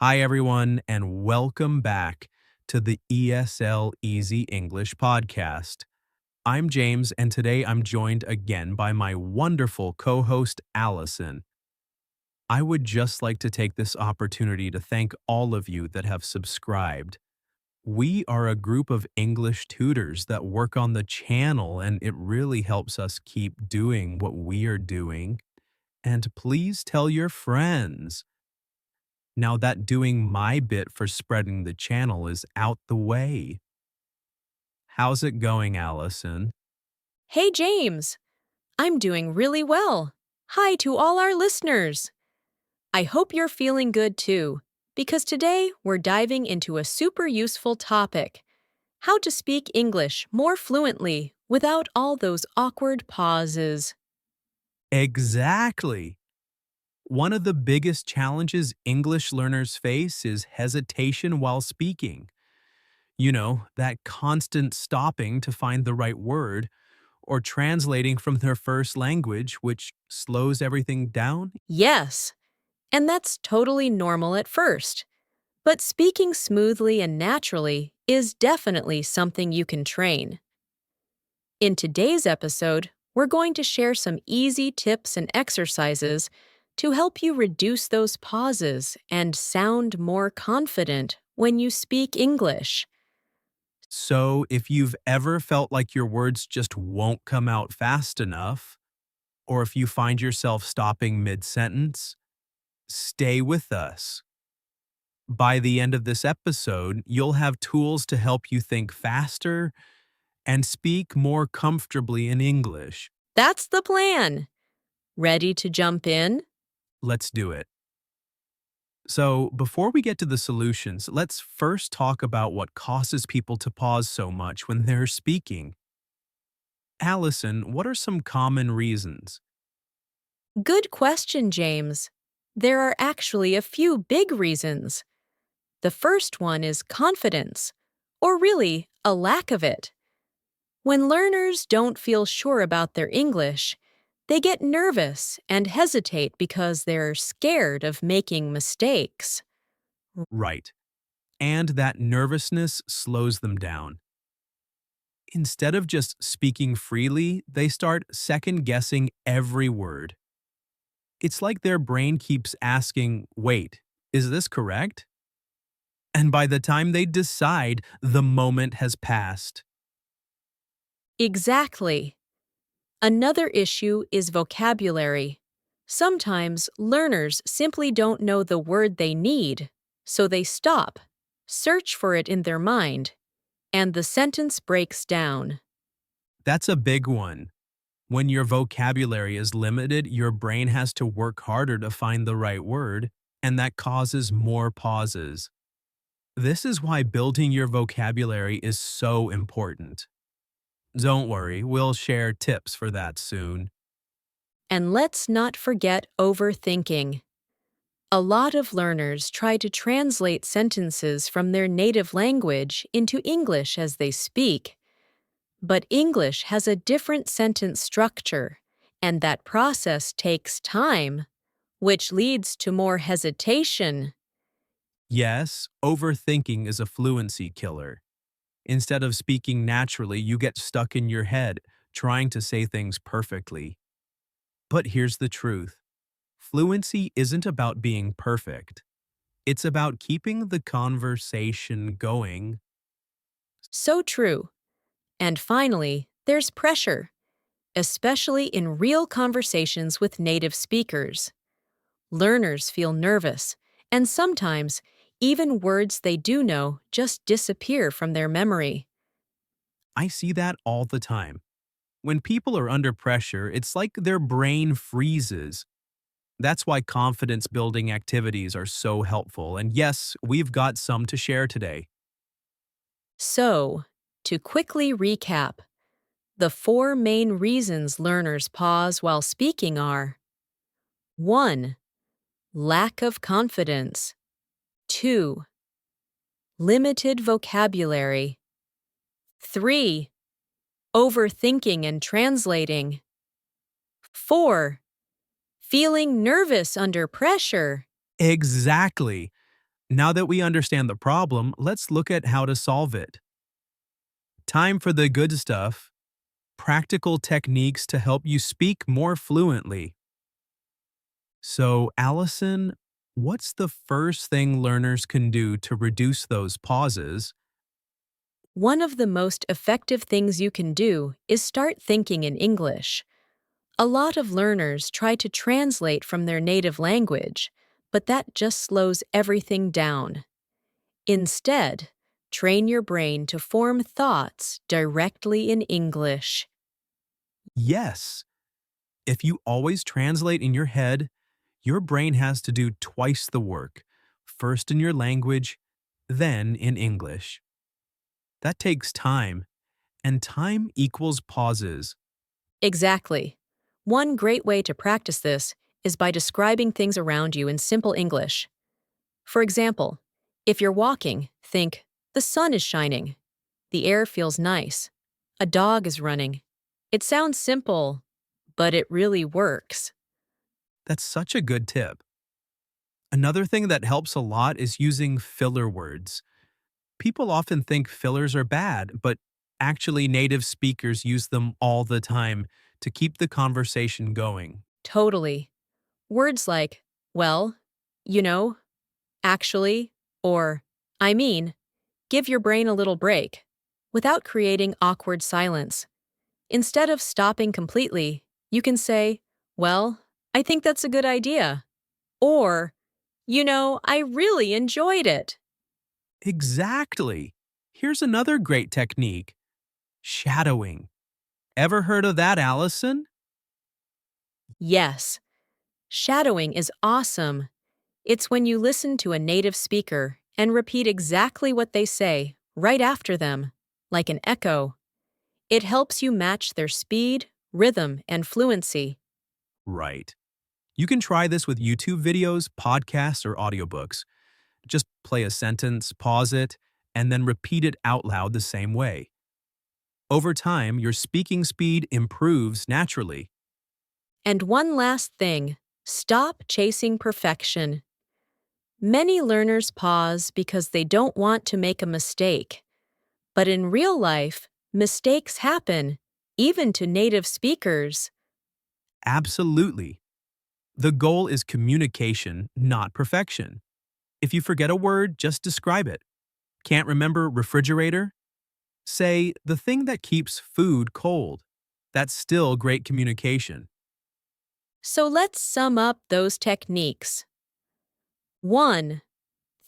Hi, everyone, and welcome back to the ESL-Easy English podcast. I'm James, and today I'm joined again by my wonderful co-host, Alison. I would just like to take this opportunity to thank all of you that have subscribed. We are a group of English tutors that work on the channel, and it really helps us keep doing what we are doing. And please tell your friends. Now that doing my bit for spreading the channel is out the way. How's it going, Allison? Hey, James. I'm doing really well. Hi to all our listeners. I hope you're feeling good too, because today we're diving into a super useful topic: how to speak English more fluently without all those awkward pauses. Exactly. One of the biggest challenges English learners face is hesitation while speaking. You know, that constant stopping to find the right word or translating from their first language, which slows everything down. Yes, and that's totally normal at first. But speaking smoothly and naturally is definitely something you can train. In today's episode, we're going to share some easy tips and exercises to help you reduce those pauses and sound more confident when you speak English. So, if you've ever felt like your words just won't come out fast enough, or if you find yourself stopping mid-sentence, stay with us. By the end of this episode, you'll have tools to help you think faster and speak more comfortably in English. That's the plan. Ready to jump in? Let's do it. So, before we get to the solutions, let's first talk about what causes people to pause so much when they're speaking. Allison, what are some common reasons? Good question, James. There are actually a few big reasons. The first one is confidence, or really, a lack of it. When learners don't feel sure about their English, they get nervous and hesitate because they're scared of making mistakes. Right. And that nervousness slows them down. Instead of just speaking freely, they start second guessing every word. It's like their brain keeps asking, wait, is this correct? And by the time they decide, the moment has passed. Exactly. Another issue is vocabulary. Sometimes learners simply don't know the word they need, so they stop, search for it in their mind, and the sentence breaks down. That's a big one. When your vocabulary is limited, your brain has to work harder to find the right word, and that causes more pauses. This is why building your vocabulary is so important. Don't worry, we'll share tips for that soon. And let's not forget overthinking. A lot of learners try to translate sentences from their native language into English as they speak. But English has a different sentence structure, and that process takes time, which leads to more hesitation. Yes, overthinking is a fluency killer. Instead of speaking naturally, you get stuck in your head, trying to say things perfectly. But here's the truth. Fluency isn't about being perfect. It's about keeping the conversation going. So true. And finally, there's pressure, especially in real conversations with native speakers. Learners feel nervous, and sometimes even words they do know just disappear from their memory. I see that all the time. When people are under pressure, it's like their brain freezes. That's why confidence building activities are so helpful. And yes, we've got some to share today. So, to quickly recap, the four main reasons learners pause while speaking are: 1. Lack of confidence. 2. Limited vocabulary. 3. Overthinking and translating. 4. Feeling nervous under pressure. Exactly. Now that we understand the problem, let's look at how to solve it. Time for the good stuff. Practical techniques to help you speak more fluently. So, Allison, what's the first thing learners can do to reduce those pauses? One of the most effective things you can do is start thinking in English. A lot of learners try to translate from their native language, but that just slows everything down. Instead, train your brain to form thoughts directly in English. Yes. If you always translate in your head, your brain has to do twice the work, first in your language, then in English. That takes time, and time equals pauses. Exactly. One great way to practice this is by describing things around you in simple English. For example, if you're walking, think, the sun is shining. The air feels nice. A dog is running. It sounds simple, but it really works. That's such a good tip. Another thing that helps a lot is using filler words. People often think fillers are bad, but actually, native speakers use them all the time to keep the conversation going. Totally. Words like, well, you know, actually, or I mean, give your brain a little break without creating awkward silence. Instead of stopping completely, you can say, well, I think that's a good idea. Or, I really enjoyed it. Exactly. Here's another great technique: shadowing. Ever heard of that, Allison? Yes, shadowing is awesome. It's when you listen to a native speaker and repeat exactly what they say right after them, like an echo. It helps you match their speed, rhythm, and fluency. Right. You can try this with YouTube videos, podcasts, or audiobooks. Just play a sentence, pause it, and then repeat it out loud the same way. Over time, your speaking speed improves naturally. And one last thing, stop chasing perfection. Many learners pause because they don't want to make a mistake. But in real life, mistakes happen, even to native speakers. Absolutely. The goal is communication, not perfection. If you forget a word, just describe it. Can't remember refrigerator? Say, the thing that keeps food cold. That's still great communication. So let's sum up those techniques. 1.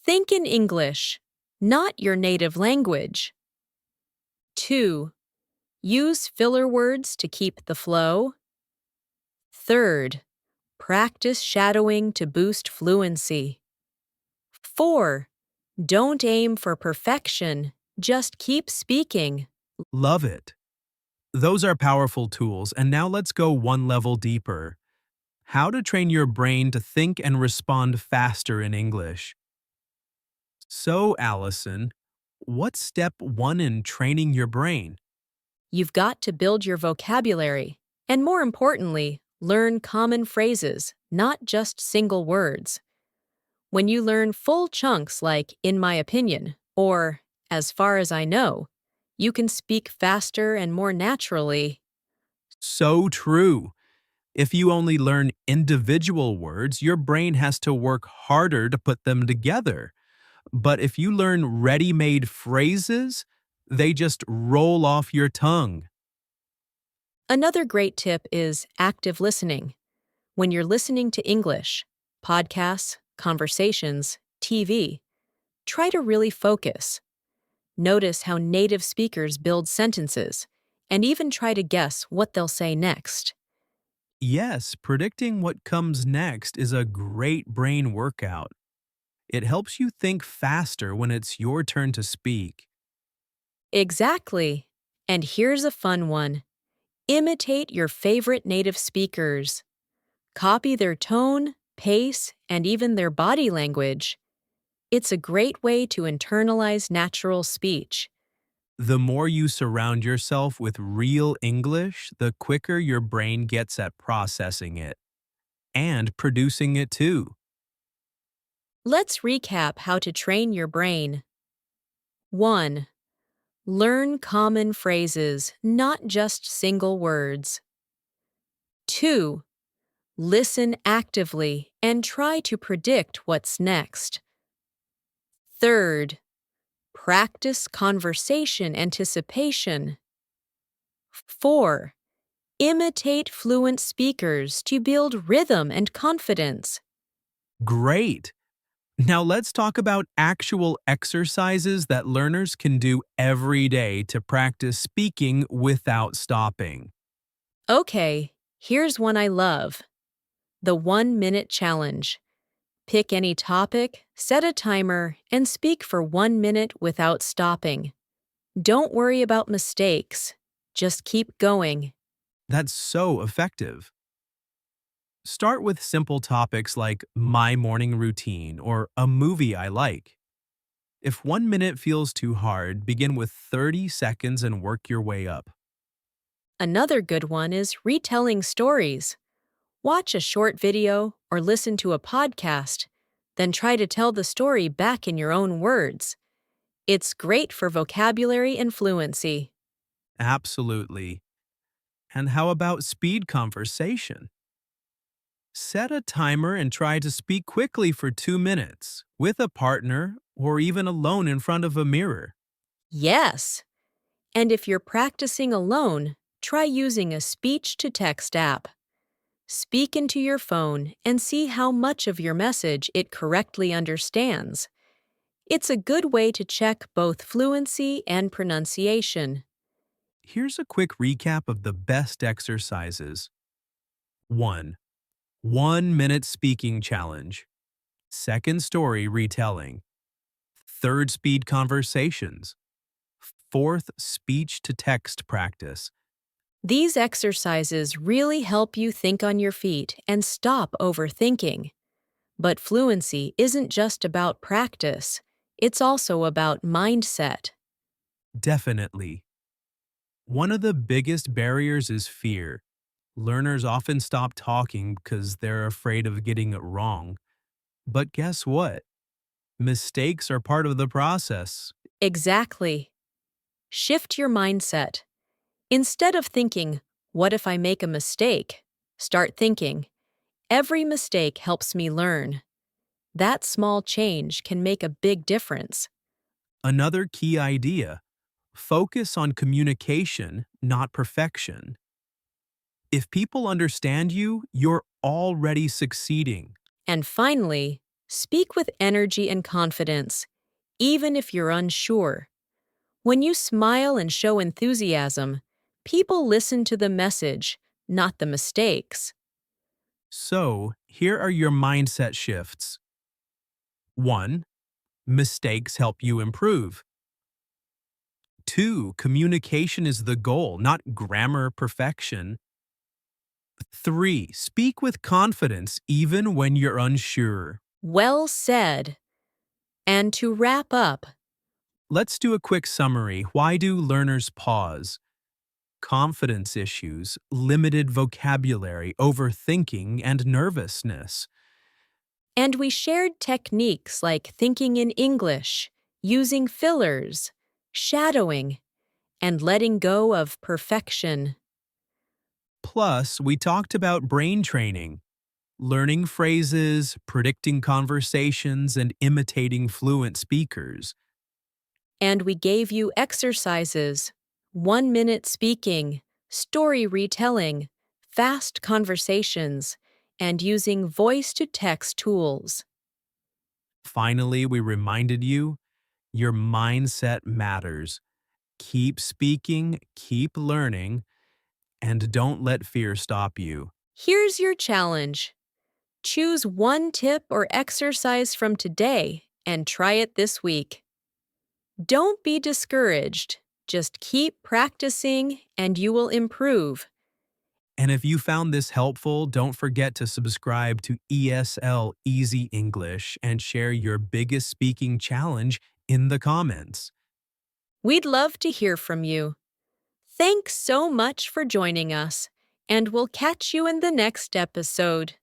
Think in English, not your native language. 2. Use filler words to keep the flow. 3rd, practice shadowing to boost fluency. 4. Don't aim for perfection, just keep speaking. Love it. Those are powerful tools, and now let's go one level deeper. How to train your brain to think and respond faster in English. So, Allison, what's step one in training your brain? You've got to build your vocabulary, and more importantly, learn common phrases, not just single words. When you learn full chunks like, in my opinion, or as far as I know, you can speak faster and more naturally. So true. If you only learn individual words, your brain has to work harder to put them together. But if you learn ready-made phrases, they just roll off your tongue. Another great tip is active listening. When you're listening to English, podcasts, conversations, TV, try to really focus. Notice how native speakers build sentences, and even try to guess what they'll say next. Yes, predicting what comes next is a great brain workout. It helps you think faster when it's your turn to speak. Exactly. And here's a fun one. Imitate your favorite native speakers. Copy their tone, pace, and even their body language. It's a great way to internalize natural speech. The more you surround yourself with real English, the quicker your brain gets at processing it and producing it too. Let's recap how to train your brain. 1. Learn common phrases, not just single words. 2. Listen actively and try to predict what's next. 3rd, practice conversation anticipation. 4. Imitate fluent speakers to build rhythm and confidence. Great! Now let's talk about actual exercises that learners can do every day to practice speaking without stopping. Okay, here's one I love. The 1-minute challenge. Pick any topic, set a timer, and speak for 1 minute without stopping. Don't worry about mistakes. Just keep going. That's so effective. Start with simple topics like my morning routine or a movie I like. If 1 minute feels too hard, begin with 30 seconds and work your way up. Another good one is retelling stories. Watch a short video or listen to a podcast, then try to tell the story back in your own words. It's great for vocabulary and fluency. Absolutely. And how about speed conversation? Set a timer and try to speak quickly for 2 minutes, with a partner or even alone in front of a mirror. Yes! And if you're practicing alone, try using a speech-to-text app. Speak into your phone and see how much of your message it correctly understands. It's a good way to check both fluency and pronunciation. Here's a quick recap of the best exercises. 1. 1 minute speaking challenge. Second story retelling. Third speed conversations. Fourth speech to text practice. These exercises really help you think on your feet and stop overthinking. But fluency isn't just about practice, it's also about mindset. Definitely. One of the biggest barriers is fear. Learners often stop talking because they're afraid of getting it wrong. But guess what? Mistakes are part of the process. Exactly. Shift your mindset. Instead of thinking, what if I make a mistake? Start thinking, every mistake helps me learn. That small change can make a big difference. Another key idea: focus on communication, not perfection. If people understand you, you're already succeeding. And finally, speak with energy and confidence, even if you're unsure. When you smile and show enthusiasm, people listen to the message, not the mistakes. So, here are your mindset shifts. 1. Mistakes help you improve. 2. Communication is the goal, not grammar perfection. 3. Speak with confidence even when you're unsure. Well said. And to wrap up, Let's do a quick summary. Why do learners pause? Confidence issues, limited vocabulary, overthinking, and nervousness. and we shared techniques like thinking in English, using fillers, shadowing, and letting go of perfection. Plus, we talked about brain training, learning phrases, predicting conversations, and imitating fluent speakers. And we gave you exercises, 1-minute speaking, story retelling, fast conversations, and using voice-to-text tools. Finally, we reminded you your mindset matters. Keep speaking, keep learning, and don't let fear stop you. Here's your challenge. Choose one tip or exercise from today and try it this week. Don't be discouraged. Just keep practicing and you will improve. And if you found this helpful, don't forget to subscribe to ESL Easy English and share your biggest speaking challenge in the comments. We'd love to hear from you. Thanks so much for joining us, and we'll catch you in the next episode.